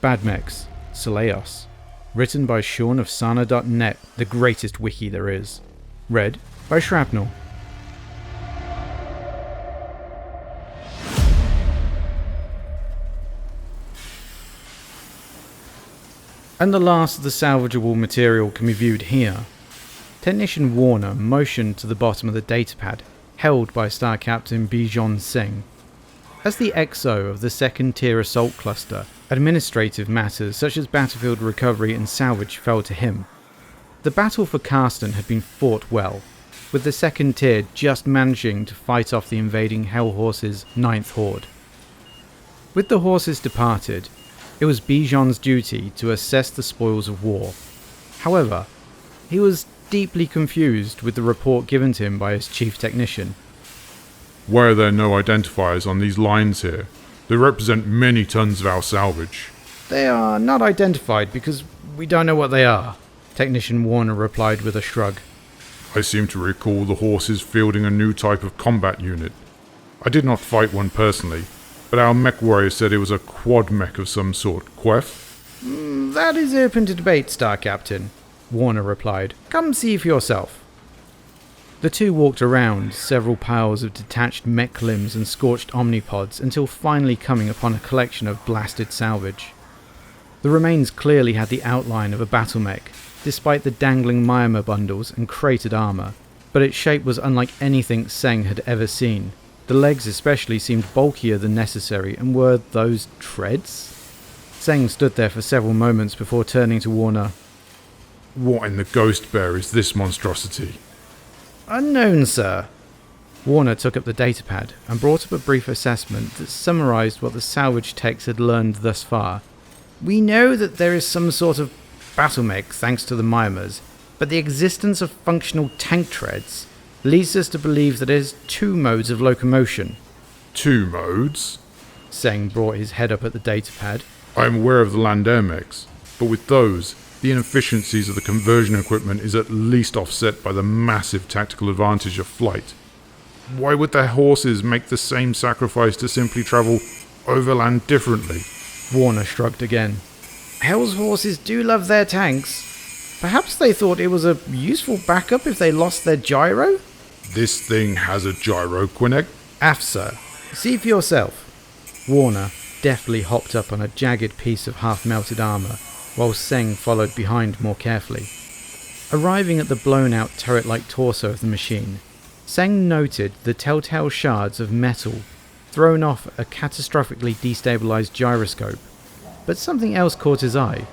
Bad Mechs, Cyllaros. Written by Sean of Sarna.net, the greatest wiki there is. Read by Shrapnel. And the last of the salvageable material can be viewed here. Technician Warner motioned to the bottom of the datapad, held by Star Captain Bijon Singh. As the XO of the second tier assault cluster, administrative matters such as battlefield recovery and salvage fell to him. The battle for Karsten had been fought well, with the second tier just managing to fight off the invading Hell Horse's 9th Horde. With the horses departed, it was Bijon's duty to assess the spoils of war. However, he was deeply confused with the report given to him by his chief technician. Why are there no identifiers on these lines here? They represent many tons of our salvage. They are not identified because we don't know what they are, Technician Warner replied with a shrug. I seem to recall the horses fielding a new type of combat unit. I did not fight one personally, but our mech warrior said it was a quad mech of some sort. Quef? That is open to debate, Star Captain, Warner replied. Come see for yourself. The two walked around several piles of detached mech limbs and scorched omnipods until finally coming upon a collection of blasted salvage. The remains clearly had the outline of a battle mech, despite the dangling Myanmar bundles and cratered armour, but its shape was unlike anything Seng had ever seen. The legs especially seemed bulkier than necessary, and were those treads? Seng stood there for several moments before turning to Warner. What in the ghost bear is this monstrosity? Unknown, sir. Warner took up the datapad and brought up a brief assessment that summarised what the salvage techs had learned thus far. We know that there is some sort of battle mech thanks to the Mimers, but the existence of functional tank treads leads us to believe that there is two modes of locomotion. Two modes? Seng brought his head up at the datapad. I am aware of the land air mechs, but with those, the inefficiencies of the conversion equipment is at least offset by the massive tactical advantage of flight. Why would their horses make the same sacrifice to simply travel overland differently? Warner shrugged again. Hell's horses do love their tanks. Perhaps they thought it was a useful backup if they lost their gyro? This thing has a gyro, Quineg? Aft, sir. See for yourself. Warner deftly hopped up on a jagged piece of half-melted armour, while Seng followed behind more carefully. Arriving at the blown-out turret-like torso of the machine, Seng noted the telltale shards of metal thrown off a catastrophically destabilized gyroscope, but something else caught his eye.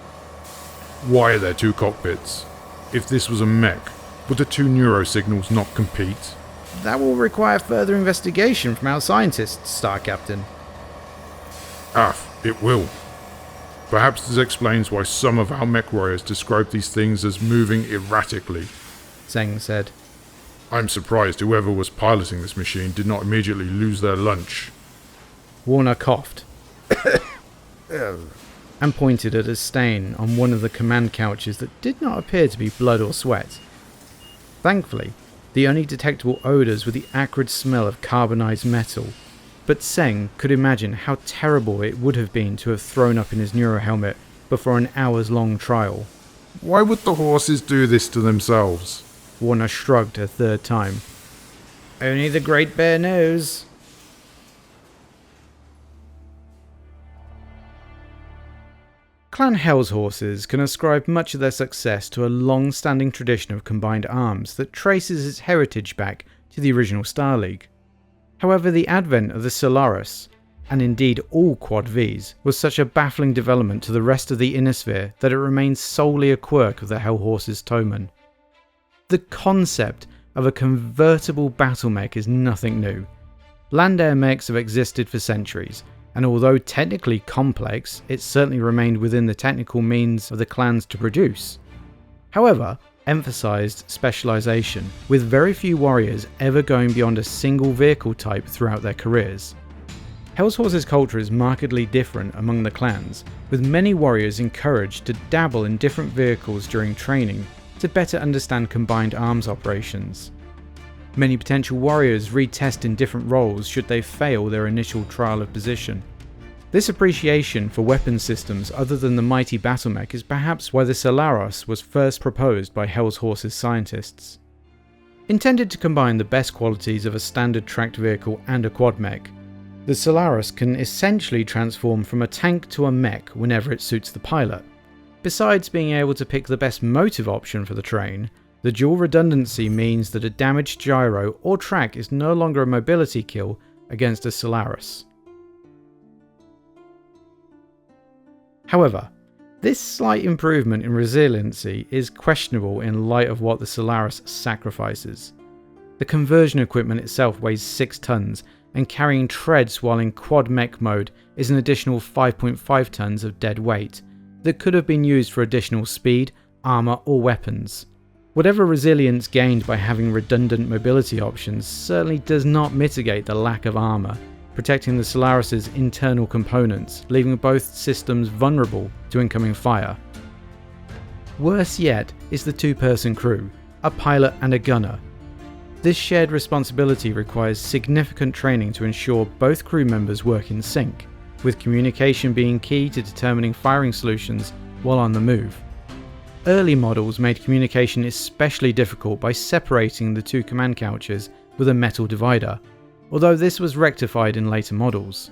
Why are there two cockpits? If this was a mech, would the two neurosignals not compete? That will require further investigation from our scientists, Star Captain. It will. Perhaps this explains why some of our mech warriors describe these things as moving erratically, Seng said. I'm surprised whoever was piloting this machine did not immediately lose their lunch. Warner coughed and pointed at a stain on one of the command couches that did not appear to be blood or sweat. Thankfully, the only detectable odours were the acrid smell of carbonized metal, but Seng could imagine how terrible it would have been to have thrown up in his neurohelmet before an hours-long trial. Why would the horses do this to themselves? Warner shrugged a third time. Only the Great Bear knows. Clan Hell's horses can ascribe much of their success to a long-standing tradition of combined arms that traces its heritage back to the original Star League. However, the advent of the Cyllaros, and indeed all Quadvees, was such a baffling development to the rest of the Innosphere that it remains solely a quirk of the Hell Horses Toman. The concept of a convertible battle mech is nothing new. Land air mechs have existed for centuries, and although technically complex, it certainly remained within the technical means of the clans to produce. However, emphasised specialisation, with very few warriors ever going beyond a single vehicle type throughout their careers. Hell's Horse's culture is markedly different among the clans, with many warriors encouraged to dabble in different vehicles during training to better understand combined arms operations. Many potential warriors retest in different roles should they fail their initial trial of position. This appreciation for weapon systems other than the mighty battle mech is perhaps why the Cyllaros was first proposed by Hell's Horse's scientists. Intended to combine the best qualities of a standard tracked vehicle and a quad mech, the Cyllaros can essentially transform from a tank to a mech whenever it suits the pilot. Besides being able to pick the best motive option for the terrain, the dual redundancy means that a damaged gyro or track is no longer a mobility kill against a Cyllaros. However, this slight improvement in resiliency is questionable in light of what the Cyllaros sacrifices. The conversion equipment itself weighs 6 tons, and carrying treads while in quad mech mode is an additional 5.5 tons of dead weight that could have been used for additional speed, armour or weapons. Whatever resilience gained by having redundant mobility options certainly does not mitigate the lack of armour, protecting the Cyllaros' internal components, leaving both systems vulnerable to incoming fire. Worse yet is the two-person crew, a pilot and a gunner. This shared responsibility requires significant training to ensure both crew members work in sync, with communication being key to determining firing solutions while on the move. Early models made communication especially difficult by separating the two command couches with a metal divider, although this was rectified in later models.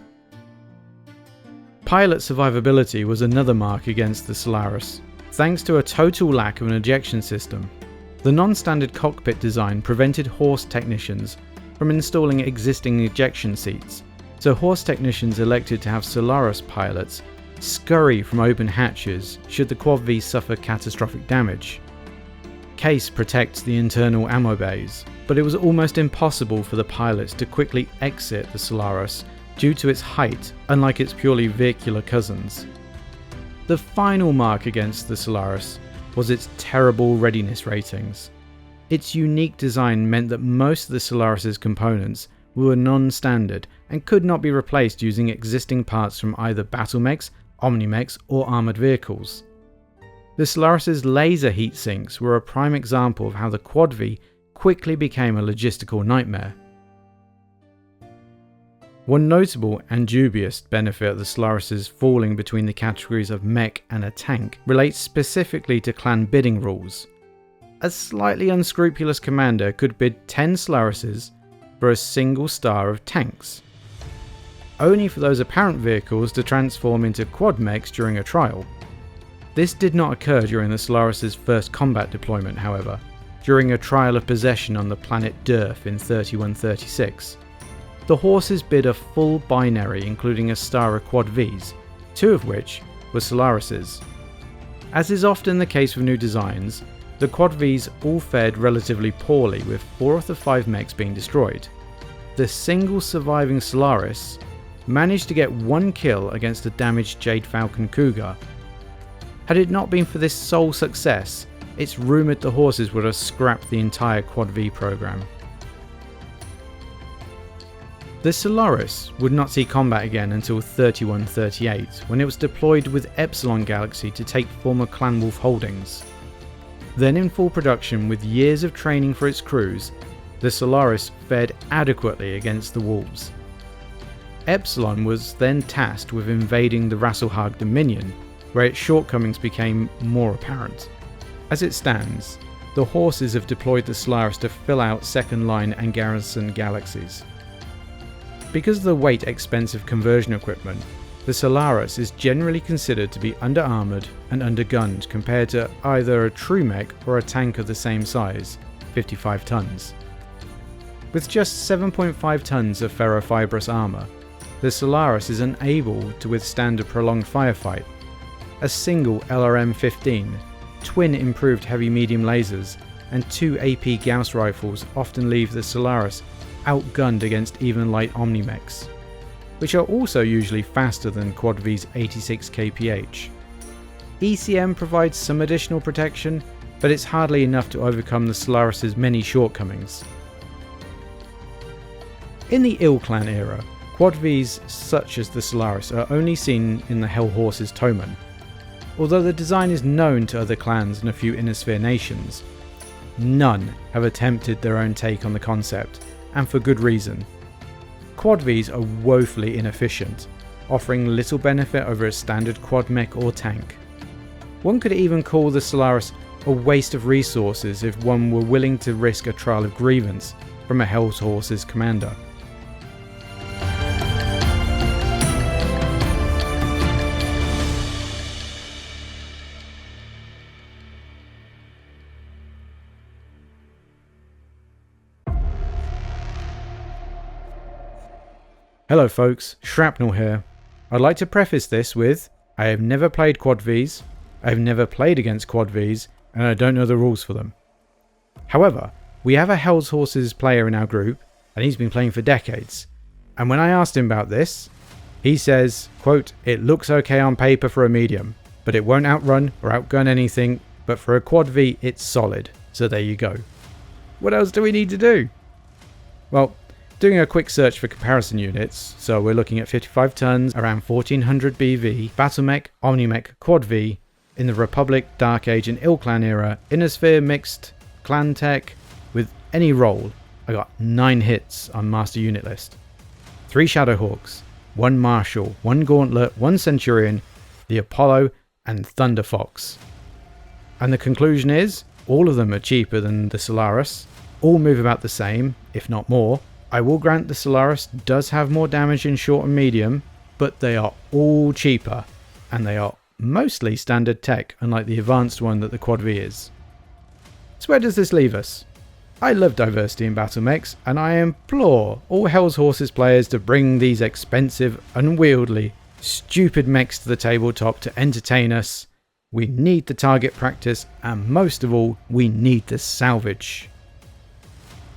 Pilot survivability was another mark against the Cyllaros, thanks to a total lack of an ejection system. The non-standard cockpit design prevented horse technicians from installing existing ejection seats, so horse technicians elected to have Cyllaros pilots scurry from open hatches should the Quadvee suffer catastrophic damage. Case protects the internal ammo bays, but it was almost impossible for the pilots to quickly exit the Cyllaros due to its height, unlike its purely vehicular cousins. The final mark against the Cyllaros was its terrible readiness ratings. Its unique design meant that most of the Cyllaros' components were non-standard and could not be replaced using existing parts from either battle mechs, omni-mechs or armoured vehicles. The Cyllaros' laser heat sinks were a prime example of how the Quadvee quickly became a logistical nightmare. One notable and dubious benefit of the Cyllaros' falling between the categories of mech and a tank relates specifically to clan bidding rules. A slightly unscrupulous commander could bid 10 Cyllaros for a single star of tanks, only for those apparent vehicles to transform into quad mechs during a trial. This did not occur during the Cyllaros' first combat deployment, however, during a trial of possession on the planet Durf in 3136. The horses bid a full binary including a star of Quadvees, 2 of which were Cyllaros'. As is often the case with new designs, the Quadvees all fared relatively poorly, with 4 of the 5 mechs being destroyed. The single surviving Cyllaros managed to get 1 kill against a damaged Jade Falcon Cougar. Had it not been for this sole success, it's rumoured the horses would have scrapped the entire Quadvee program. The Cyllaros would not see combat again until 3138, when it was deployed with Epsilon Galaxy to take former Clan Wolf holdings. Then in full production with years of training for its crews, the Cyllaros fared adequately against the Wolves. Epsilon was then tasked with invading the Rasselhag Dominion, where its shortcomings became more apparent. As it stands, the horses have deployed the Cyllaros to fill out second line and garrison galaxies. Because of the weight expensive conversion equipment, the Cyllaros is generally considered to be under-armoured and under-gunned compared to either a true mech or a tank of the same size, 55 tons. With just 7.5 tons of ferrofibrous armour, the Cyllaros is unable to withstand a prolonged firefight. A single LRM-15, twin improved heavy-medium lasers, and 2 AP Gauss rifles often leave the Cyllaros outgunned against even light omni-mechs, which are also usually faster than Quadvee's 86 kph. ECM provides some additional protection, but it's hardly enough to overcome the Cyllaros' many shortcomings. In the Ill Clan era, Quadvees such as the Cyllaros are only seen in the Hell Horse's Toman. Although the design is known to other clans and a few Inner Sphere nations, none have attempted their own take on the concept, and for good reason. Quadvees are woefully inefficient, offering little benefit over a standard quad mech or tank. One could even call the Cyllaros a waste of resources if one were willing to risk a trial of grievance from a Hell's Horse's commander. Hello folks, Shrapnel here. I'd like to preface this with, I have never played Quadvees, I have never played against Quadvees, and I don't know the rules for them. However, we have a Hell's Horses player in our group, and he's been playing for decades. And when I asked him about this, he says, quote, "It looks okay on paper for a medium, but it won't outrun or outgun anything, but for a Quadvee it's solid, so there you go." What else do we need to do? Well, doing a quick search for comparison units, so we're looking at 55 tons, around 1400 BV, Battlemech, Omnimech, Quadvee, in the Republic, Dark Age and Ill Clan era, Innosphere mixed, Clan Tech, with any roll, I got 9 hits on Master Unit list. 3 Shadowhawks, 1 Marshal, 1 Gauntlet, 1 Centurion, the Apollo and Thunder Fox. And the conclusion is, all of them are cheaper than the Cyllaros, all move about the same, if not more. I will grant the Cyllaros does have more damage in short and medium, but they are all cheaper, and they are mostly standard tech, unlike the advanced one that the Quadvee is. So where does this leave us? I love diversity in battle mechs, and I implore all Hell's Horses players to bring these expensive, unwieldy, stupid mechs to the tabletop to entertain us. We need the target practice, and most of all, we need the salvage.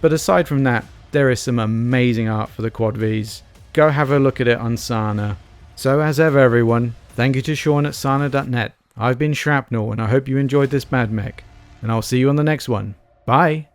But aside from that, there is some amazing art for the Quadvees. Go have a look at it on Sarna. So as ever everyone, thank you to Sean at sarna.net. I've been Shrapnel and I hope you enjoyed this Mad Mech. And I'll see you on the next one. Bye!